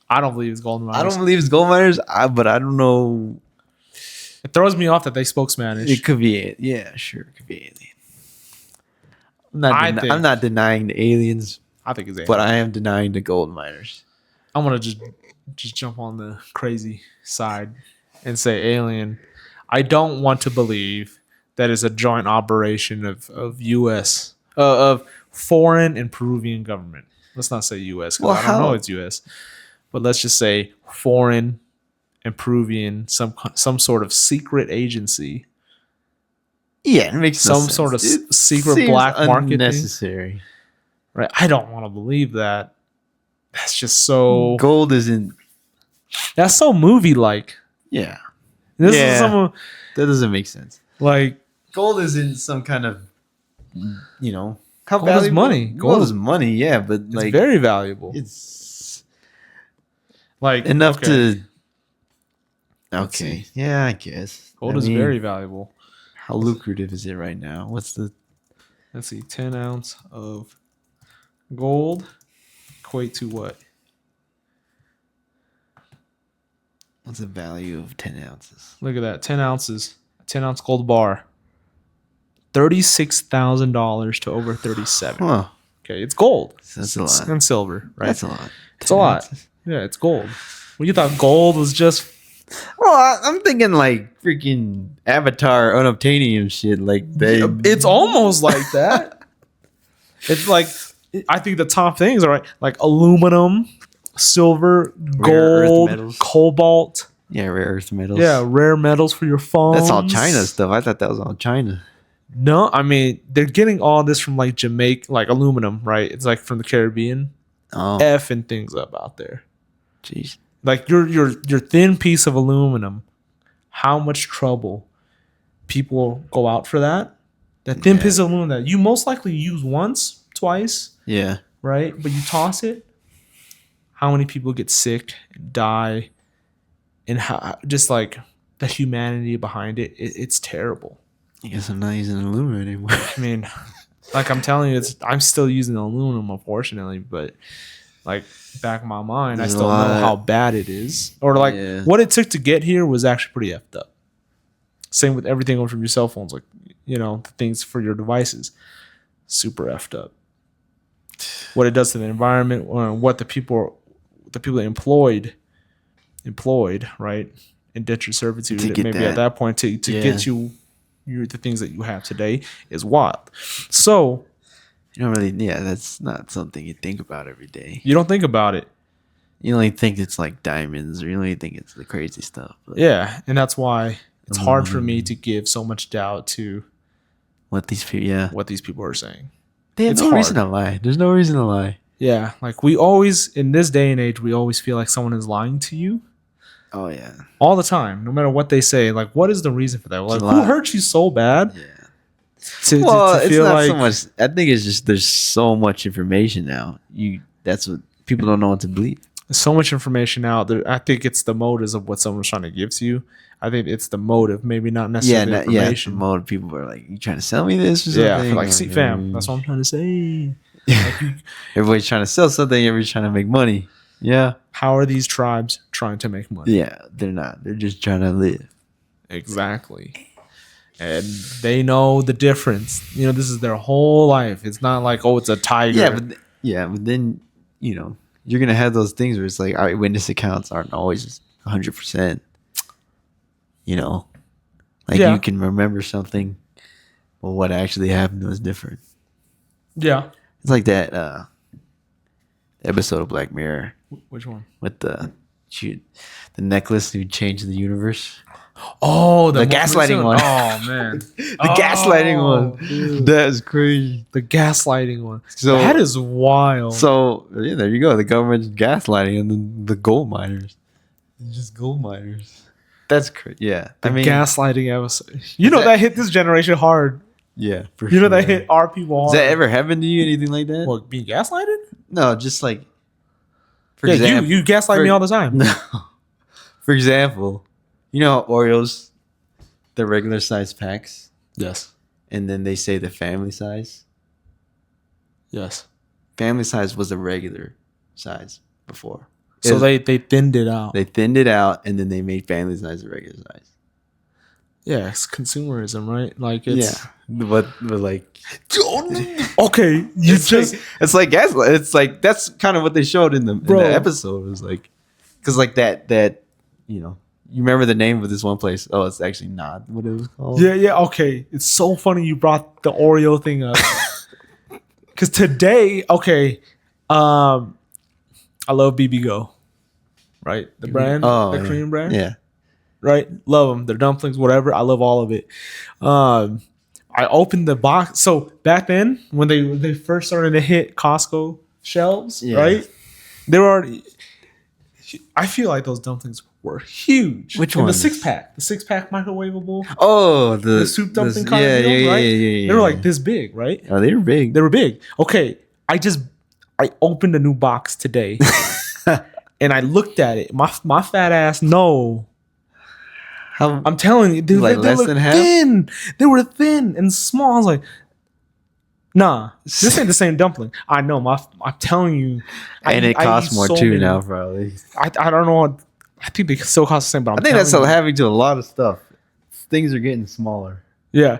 I don't believe it's gold miners. I don't believe it's gold miners, but I don't know. It throws me off that they spoke Spanish. It could be it. Yeah, sure, it could be alien. I'm not denying the aliens. I think it's alien. But I am denying the gold miners. I'm gonna just jump on the crazy side and say alien. I don't want to believe that is a joint operation of U.S. Of foreign and Peruvian government. Let's not say U.S. because I don't know it's U.S. But let's just say foreign and Peruvian, some sort of secret agency. Yeah, it makes some sort of secret black market unnecessary thing. Right? I don't want to believe that. That's just so gold isn't. That's so movie like. Yeah, this is that doesn't make sense. Like gold isn't some kind of, how gold is money. Gold is money, yeah, but it's very valuable. It's like enough to. Okay, yeah, I guess gold is very valuable. How lucrative is it right now? Let's see, 10 ounce of gold equate to what? What's the value of 10 ounces? Look at that, 10 ounces, 10 ounce gold bar, $36,000 to over 37. Huh. Okay, it's gold. That's a lot. And silver, right? That's a lot. It's a lot. Ounces. Yeah, it's gold. Well, you thought gold was just. Well, I'm thinking like freaking Avatar unobtainium shit. Like it's almost like that. It's like I think the top things are like aluminum, silver, gold, cobalt. Yeah, rare earth metals. Yeah, rare metals for your phone. That's all China stuff. I thought that was all China. No, I mean they're getting all this from like Jamaica, like aluminum, right? It's like from the Caribbean. Oh, effing things up out there. Jeez. Like your thin piece of aluminum, how much trouble people go out for that? That thin piece of aluminum that you most likely use once, twice. Yeah. Right? But you toss it. How many people get sick and die? And how just like the humanity behind it, it's terrible. I guess I'm not using aluminum anymore. I mean, like I'm telling you, I'm still using aluminum, unfortunately, but like back in my mind, I still know how bad it is. Or like what it took to get here was actually pretty effed up. Same with everything from your cell phones, like, the things for your devices. Super effed up. What it does to the environment, or what the people employed, right? Indentured servitude, maybe at that point to get you the things that you have today is wild. So you don't really, that's not something you think about every day. You don't think about it. You only think it's like diamonds, or you only think it's the crazy stuff. Yeah, and that's why it's hard for me to give so much doubt to what these people are saying. They have no reason to lie. There's no reason to lie. Yeah, like we always, in this day and age, we always feel like someone is lying to you. Oh yeah, all the time, no matter what they say. Like, what is the reason for that? Like, who hurt you so bad? Yeah. To it's not so much. I think it's just there's so much information now. That's what people don't know what to believe. There's so much information out there. I think it's the motives of what someone's trying to give to you. I think it's the motive, maybe not necessarily the information. The motive. People are like, "You trying to sell me this?" Or something? Yeah, like, see, fam, that's what I'm trying to say. Like, everybody's trying to sell something. Everybody's trying to make money. Yeah. How are these tribes trying to make money? Yeah, they're not. They're just trying to live. Exactly. And they know the difference. This is their whole life. It's not like, oh, it's a tiger. But then, you're going to have those things where it's like eyewitness accounts aren't always 100%. You can remember something, but what actually happened was different. Yeah. It's like that episode of Black Mirror. Which one? With the necklace who changed the universe. Oh, the gaslighting one. Oh man, The gaslighting one. dude. That's crazy. The gaslighting one. So That is wild. So yeah, there you go. The government's gaslighting and the gold miners. They're just gold miners. That's crazy. Yeah, the gaslighting episode. You know that hit this generation hard. Yeah, for you know that hit our people hard. Has that ever happened to you? Anything like that? What, being gaslighted? No, just like. For example, you gaslight me all the time. No. For example, you know how Oreos, the regular size packs. Yes. And then they say the family size. Yes. Family size was the regular size before. So they thinned it out. They thinned it out, and then they made family size the regular size. Yeah, it's consumerism, right? Like it's but like okay, it's like gaslight. It's like that's kind of what they showed in the episode. It was like because like that you remember the name of this one place? Oh, it's actually not what it was called. Yeah. Okay, it's so funny you brought the Oreo thing up because today, I love BB Go, right? The brand, the cream brand, yeah. Right, love them. Their dumplings, whatever. I love all of it. I opened the box. So back then, when they first started to hit Costco shelves, right? They were already. I feel like those dumplings were huge. Which one? The 6-pack, the 6-pack microwavable. Oh, the soup dumpling kind of deal, right? Yeah. They were like this big, right? Oh, they were big. They were big. Okay, I opened a new box today, and I looked at it. My fat ass I'm telling you, dude, like they less look than half? thin. They were thin and small. I was like, nah, this ain't the same dumpling. I know. I'm telling you. And it costs more too now, probably. I don't know. I think they still cost the same, but I think that's happening to a lot of stuff. Things are getting smaller. Yeah.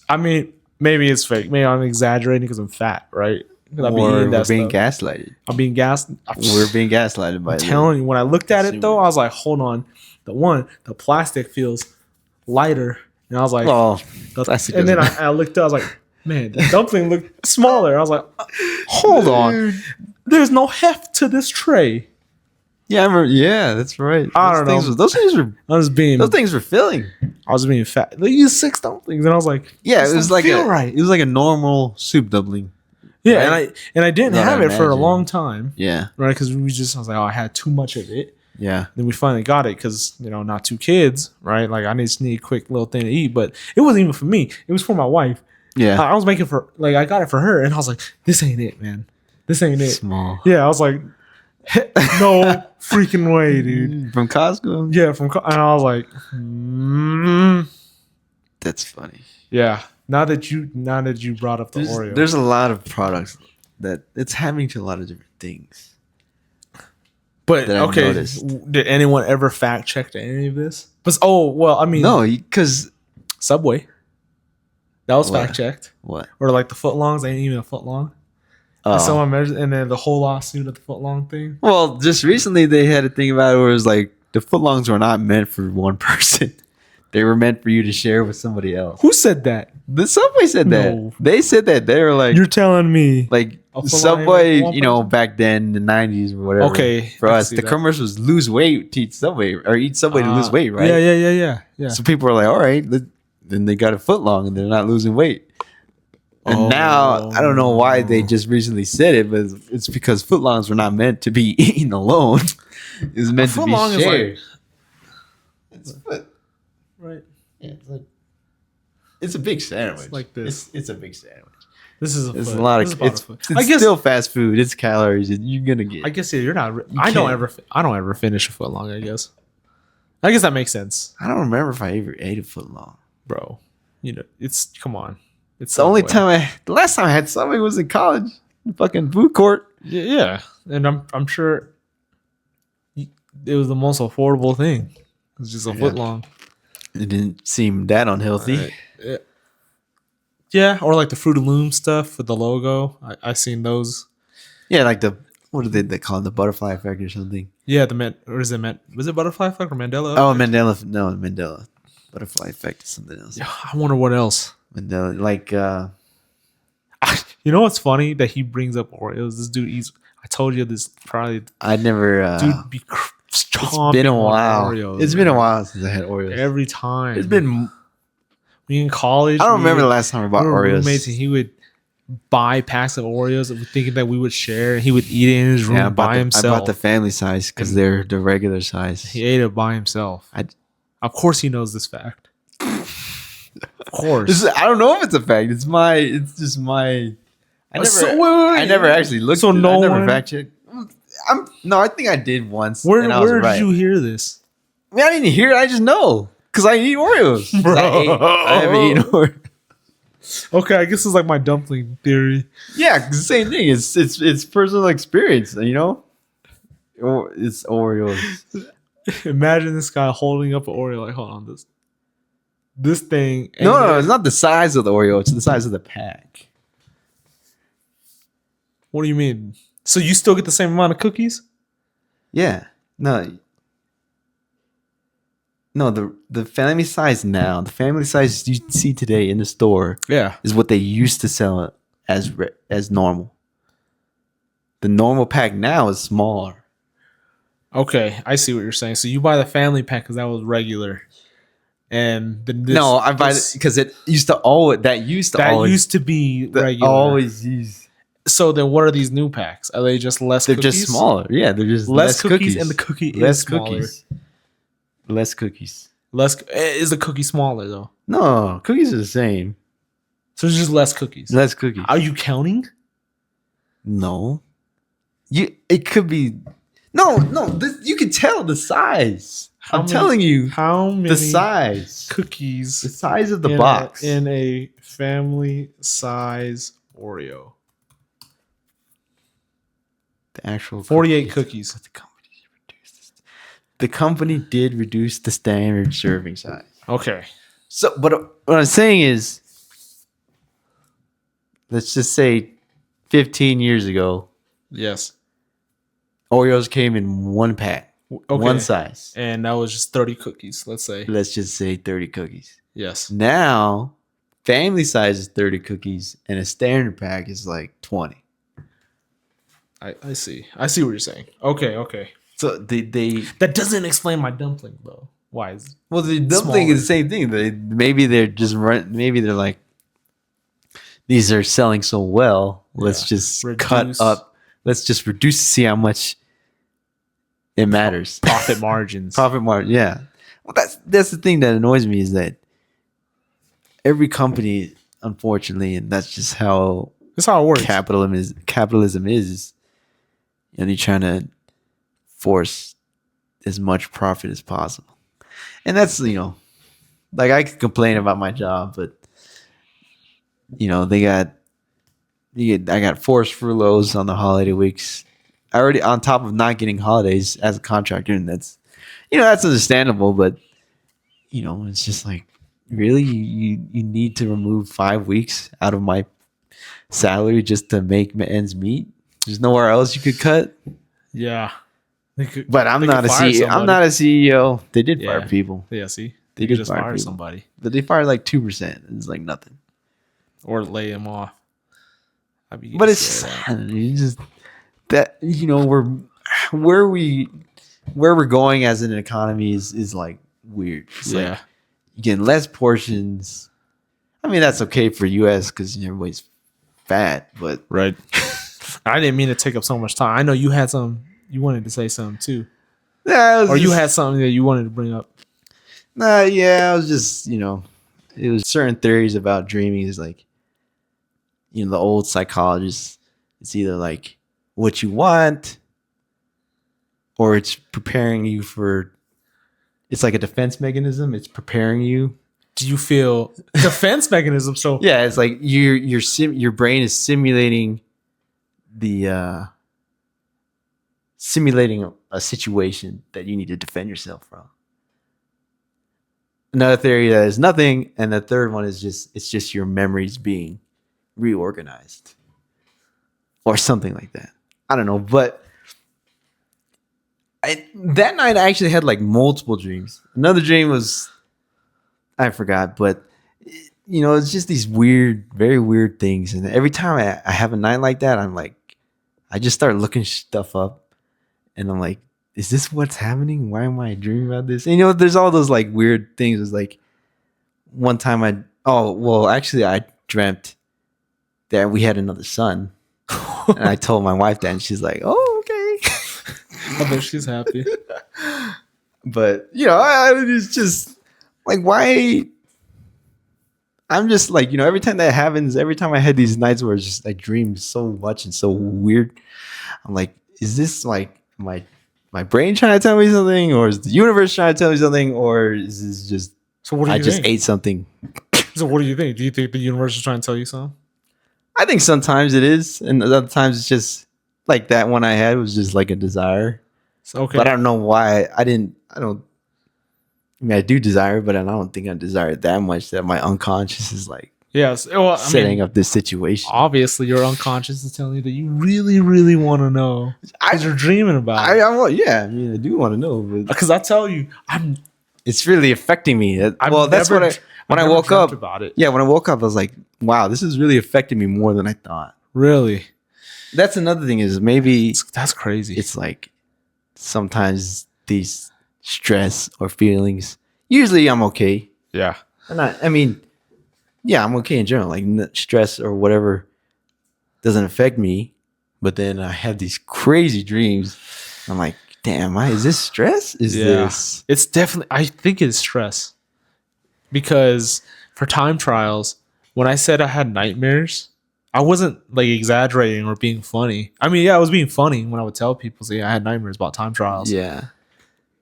I mean, maybe it's fake. Maybe I'm exaggerating because I'm fat, right? Or we're being gaslighted. I'm being We're being gaslighted by I'm telling you, when I looked at it though, I was like, hold on. The plastic feels lighter. And I was like, and then I looked up, I was like, man, the dumpling looked smaller. I was like, hold on. There's no heft to this tray. Yeah, that's right. I don't know. Those things were filling. I was being fat. They used 6 dumplings, and I was like, yeah, it was like it was like a normal soup dumpling. Yeah, right? and I didn't have it for a long time. Yeah, right, because I was like, I had too much of it. Yeah. Then we finally got it because, not 2 kids, right? Like I just need a quick little thing to eat, but it wasn't even for me. It was for my wife. Yeah. I was making I got it for her, and I was like, this ain't it, man. This ain't it. Small. Yeah, I was like, no freaking way, dude. From Costco? Yeah, and I was like, That's funny. Yeah. Now that you brought up the Oreo. There's a lot of products that it's happening to a lot of different things. But okay, did anyone ever fact check any of this? No, because Subway. That was fact checked. What? Or like the footlongs, ain't even a footlong. Someone measured, and then the whole lawsuit of the footlong thing. Well, just recently they had a thing about it where it was like the footlongs were not meant for one person. They were meant for you to share with somebody else. Who said that? The Subway said that. They said that. They were like, you're telling me, like Subway, back then, the 90s or whatever. Okay, for us, the commercial was lose weight to eat Subway or eat Subway to lose weight, right? Yeah. So people were like, all right, then they got a foot long and they're not losing weight. And now I don't know why they just recently said it, but it's because footlongs were not meant to be eaten alone. It was meant to be shared. It's right. Yeah, it's a big sandwich. It's like this. It's a big sandwich. This is a lot of. It's still fast food. It's calories. You're gonna get. I guess you're not. I don't ever finish a foot long. I guess that makes sense. I don't remember if I ever ate a foot long, bro. It's come on. It's the only time the last time I had something was in college, in fucking food court. Yeah, and I'm sure it was the most affordable thing. It was just a foot long. It didn't seem that unhealthy. Yeah, or like the Fruit of Loom stuff with the logo. I seen those. Yeah, like what do they call it? The butterfly effect or something? Yeah, was it butterfly effect or Mandela? Oh, Mandela. No, Mandela. Butterfly effect is something else. Yeah, I wonder what else. Mandela, like, you know what's funny that he brings up Oreos? This dude eats. I told you this probably. I never. Dude, It's been a while. Oreos, It's been a while since I had Oreos. Every time. It's been. We in college. I don't remember the last time I bought Oreos. Roommates, and he would buy packs of Oreos, thinking that we would share. And he would eat it in his room by himself. I bought the family size because they're the regular size. He ate it by himself. Of course, he knows this fact. Of course. I don't know if it's a fact. It's just my. I never actually looked. So no I never one fact checked. I think I did once. Where did you hear this? I mean, I didn't hear it. I just know because I eat Oreos. Bro. I haven't eaten Oreos. Okay, I guess it's like my dumpling theory. Yeah, the same thing. It's personal experience. You know, it's Oreos. Imagine this guy holding up an Oreo. Like, hold on, this thing. No, it's not the size of the Oreo. It's the size of the pack. What do you mean? So you still get the same amount of cookies? Yeah. No, the family size now, the family size you see today in the store, is what they used to sell as normal. The normal pack now is smaller. Okay, I see what you're saying. So you buy the family pack because that was regular, and I buy it because it used to be regular. Always use. So then, what are these new packs? Are they just less? They're cookies? just smaller. Yeah, they're just less cookies, and the cookie less is smaller. Cookies. Less cookies. Is the cookie smaller though? No, cookies are the same. So it's just less cookies. Less cookies. Are you counting? No. It could be. No. You can tell the size. I'm telling you. How many the size cookies? The size of the box in a family size Oreo. The actual 48 cookies. The company did reduce the standard serving size. Okay. So, but what I'm saying is, let's just say 15 years ago. Yes. Oreos came in one pack, one size. And that was just 30 cookies, let's say. Let's just say 30 cookies. Yes. Now, family size is 30 cookies, and a standard pack is like 20. I see. I see what you're saying. Okay. So they that doesn't explain my dumpling though. Why is the dumpling is the same thing. Maybe they're like, these are selling so well. Let's just cut up. Let's just reduce to see how much it matters. Profit margins. Yeah. Well, that's the thing that annoys me is that every company, unfortunately, and that's just how it works. Capitalism is. And you're trying to force as much profit as possible. And that's, like I could complain about my job, but I got forced furloughs on the holiday weeks. I already on top of not getting holidays as a contractor, and that's understandable, but it's just like, really you need to remove 5 weeks out of my salary just to make ends meet? There's nowhere else you could cut. Yeah. But I'm not a CEO. I'm not a CEO. They did fire people. Yeah, see? They did just fire somebody. But they fired like 2%. It's like nothing. Or lay them off. But it's just that, where we're going as an economy is like weird. It's like you're getting less portions. I mean, that's okay for US because everybody's fat, but right. I didn't mean to take up so much time. I know you had you wanted to say something too. Yeah, you had something that you wanted to bring up. I was just, it was certain theories about dreaming is like, the old psychologists, it's either like what you want or it's preparing you for, it's like a defense mechanism. It's preparing you. Do you feel defense mechanism? So yeah, it's like your brain is simulating simulating a situation that you need to defend yourself from. Another theory that is nothing, and the third one is it's just your memories being reorganized or something like that. I don't know, but that night I actually had like multiple dreams. Another dream was, I forgot, but it's just these very weird things. And every time I have a night like that, I'm like, I just start looking stuff up, and I'm like, is this what's happening? Why am I dreaming about this? And, you know, there's all those like weird things. It's like one time I dreamt that we had another son. And I told my wife that, and she's like, "Oh, okay." I bet she's happy. But, you know, it's just like, why? I'm just like, you know, every time that happens, every time I had these nights where it's just I dream so much and so weird, I'm like, is this like my brain trying to tell me something, or is the universe trying to tell me something, or is this just So what do you I think? just ate something? So what do you think? Do you think the universe is trying to tell you something? I think sometimes it is, and other times it's just like that one I had was just like a desire. So, okay. But I don't know why I don't. I mean, I do desire, but I don't think I desire it that much that my unconscious is like Yes. Well, setting up this situation. Obviously, your unconscious is telling you that you really, really want to know because you're dreaming about it. I mean, I do want to know, but Because I tell you, it's really affecting me. That's what when I woke up about it. Yeah, when I woke up, I was like, wow, this is really affecting me more than I thought. Really? That's another thing is maybe that's crazy. It's like sometimes these stress or feelings. Usually, I'm okay. Yeah. I mean, yeah, I'm okay in general. Like stress or whatever doesn't affect me. But then I have these crazy dreams. I'm like, damn, is this stress? This? It's definitely. I think it's stress. Because for time trials, when I said I had nightmares, I wasn't like exaggerating or being funny. I mean, yeah, I was being funny when I would tell people, say, I had nightmares about time trials. Yeah.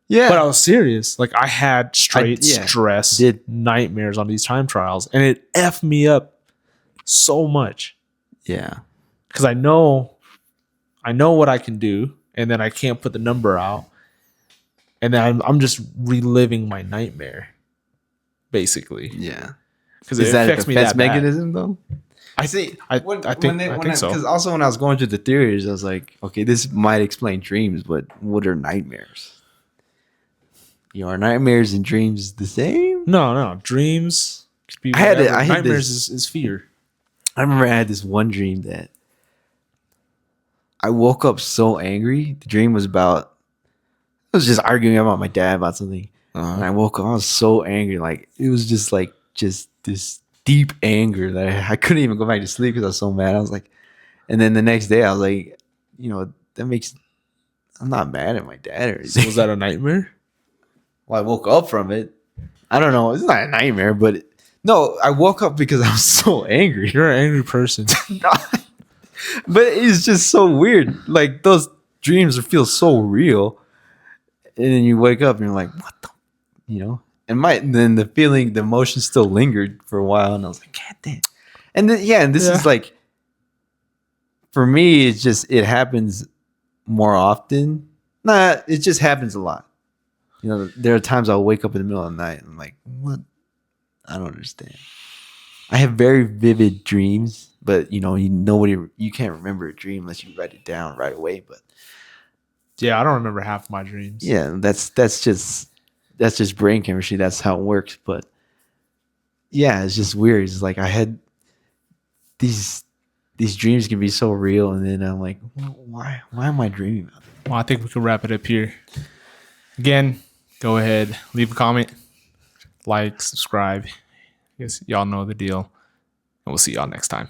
Yeah. But I was serious. Like I had stress nightmares on these time trials, and it effed me up so much. Yeah. Because I know what I can do, and then I can't put the number out, and then I'm just reliving my nightmare, basically. Yeah. Because it affects me that mechanism, though. I think so. Because also when I was going through the theories, I was like, okay, this might explain dreams, but what are nightmares? You know, are nightmares and dreams the same? No. Dreams. Nightmares is fear. I remember I had this one dream that I woke up so angry. The dream was about, I was just arguing about my dad about something. And I woke up, I was so angry. Like, it was just this deep anger that I couldn't even go back to sleep because I was so mad. I was like, and then the next day I was like, you know, I'm not mad at my dad or anything. So was that a nightmare? Well, I woke up from it. I don't know. It's not a nightmare, but no, I woke up because I was so angry. You're an angry person. But it's just so weird. Like those dreams feel so real. And then you wake up and you're like, what the, you know? And then the emotion still lingered for a while. And I was like, God damn. And then, and this is like, for me, it happens more often. It just happens a lot. You know, there are times I'll wake up in the middle of the night and I'm like, what? I don't understand. I have very vivid dreams, but you can't remember a dream unless you write it down right away. But yeah, I don't remember half of my dreams. Yeah, that's just brain chemistry. That's how it works. But yeah, it's just weird. It's like I had these dreams can be so real, and then I'm like, why am I dreaming about it? Well, I think we can wrap it up here. Again, go ahead, leave a comment, like, subscribe. I guess y'all know the deal, and we'll see y'all next time.